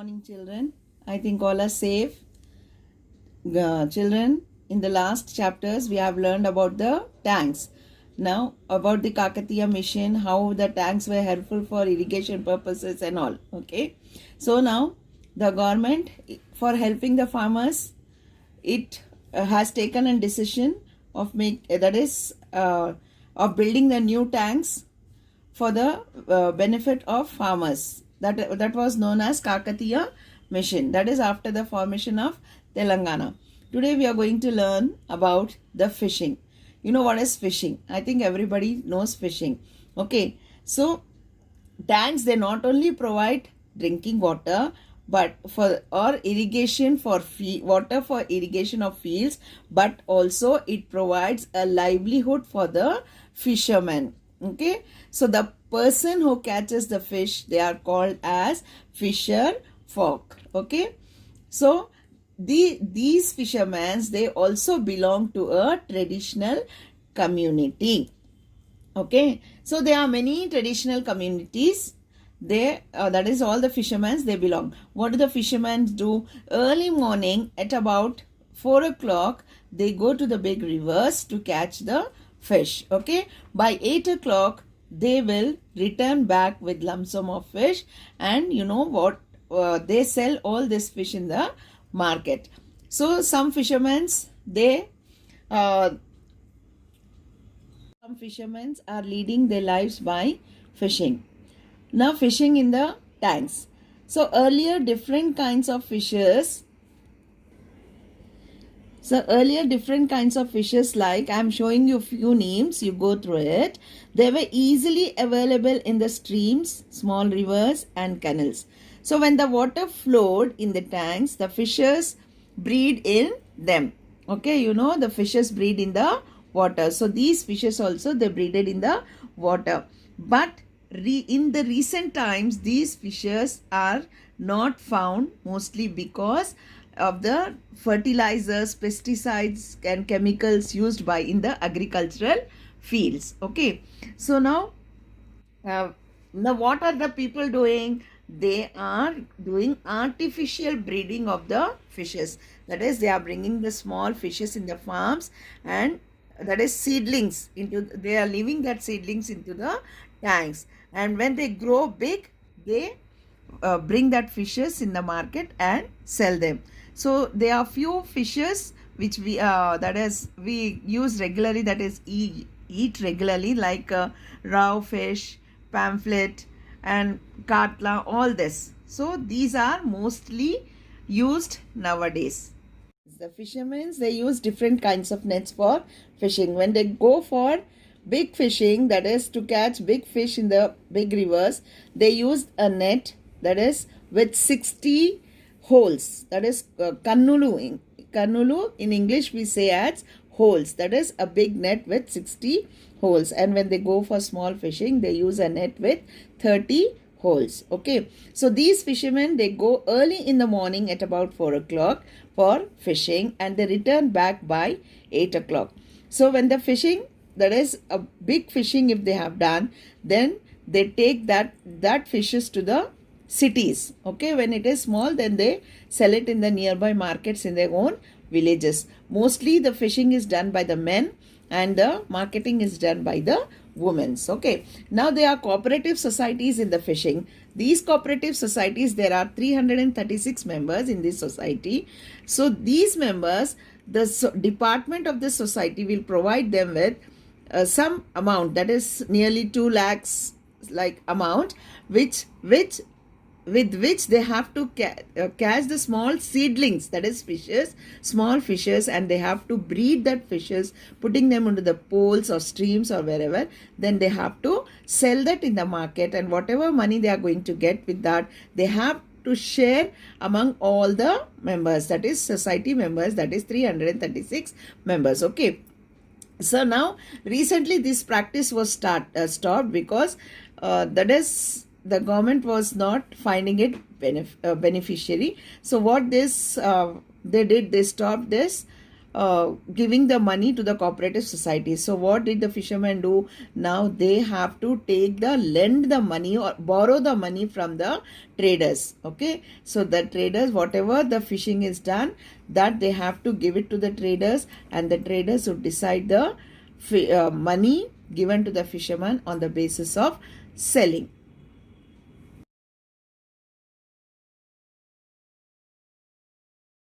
morning, children. I think all are safe. Children, in the last chapters, we have learned about the tanks. Now, about the Kakatiya mission, how the tanks were helpful for irrigation purposes and all. Okay. So now, the government, for helping the farmers, it has taken a decision of of building the new tanks for the benefit of farmers. That was known as Kakatiya mission. That is after the formation of Telangana. Today we are going to learn about the fishing. You know what is fishing? I think everybody knows fishing. Okay, so tanks, they not only provide drinking water but irrigation for water for irrigation of fields, but also it provides a livelihood for the fishermen. Okay, so the person who catches the fish, they are called as fisher folk. Okay, so these fishermen, they also belong to a traditional community. Okay, so there are many traditional communities. That is all the fishermen, they belong. What do the fishermen do? Early morning at about 4 o'clock, they go to the big rivers to catch the fish. Okay, by 8 o'clock, they will return back with lump sum of fish, and you know what? They sell all this fish in the market. So some fishermen, some fishermen are leading their lives by fishing. Now fishing in the tanks. So earlier different kinds of fishes. Like I am showing you few names, you go through it. They were easily available in the streams, small rivers and canals. So when the water flowed in the tanks, the fishes breed in them. Okay, you know the fishes breed in the water. So these fishes also, they breeded in the water. But in the recent times, these fishes are not found, mostly because of the fertilizers, pesticides and chemicals used in the agricultural fields. Okay, so now what are the people doing? They are doing artificial breeding of the fishes. That is, they are bringing the small fishes in the farms, and that is seedlings they are leaving that seedlings into the tanks, and when they grow big, they bring that fishes in the market and sell them. So there are few fishes which we use regularly, that is eat regularly, like raw fish, pamphlet and katla, all this. So these are mostly used nowadays. The fishermen, they use different kinds of nets for fishing. When they go for big fishing, that is to catch big fish in the big rivers, they use a net that is with 60 holes. That is kannulu. Kannulu in English we say as holes. That is a big net with 60 holes. And when they go for small fishing, they use a net with 30 holes. Okay, so these fishermen, they go early in the morning at about 4 o'clock for fishing, and they return back by 8 o'clock. So when the fishing, that is a big fishing if they have done, then they take that fishes to the cities. Okay, when it is small, then they sell it in the nearby markets in their own villages. Mostly the fishing is done by the men and the marketing is done by the women. Okay, now there are cooperative societies in the fishing. These cooperative societies, there are 336 members in this society. So these members, the department of the society will provide them with some amount, that is nearly 2 lakhs like amount, with which they have to catch the small seedlings, that is small fishes, and they have to breed that fishes, putting them into the pools or streams or wherever. Then they have to sell that in the market, and whatever money they are going to get with that, they have to share among all the members, that is society members, that is 336 members. Okay, so now recently this practice was stopped because that is the government was not finding it beneficiary. So what they did, they stopped this giving the money to the cooperative society. So what did the fishermen do? Now they have to lend the money or borrow the money from the traders. Okay, so the traders, whatever the fishing is done, that they have to give it to the traders, and the traders would decide the money given to the fisherman on the basis of selling.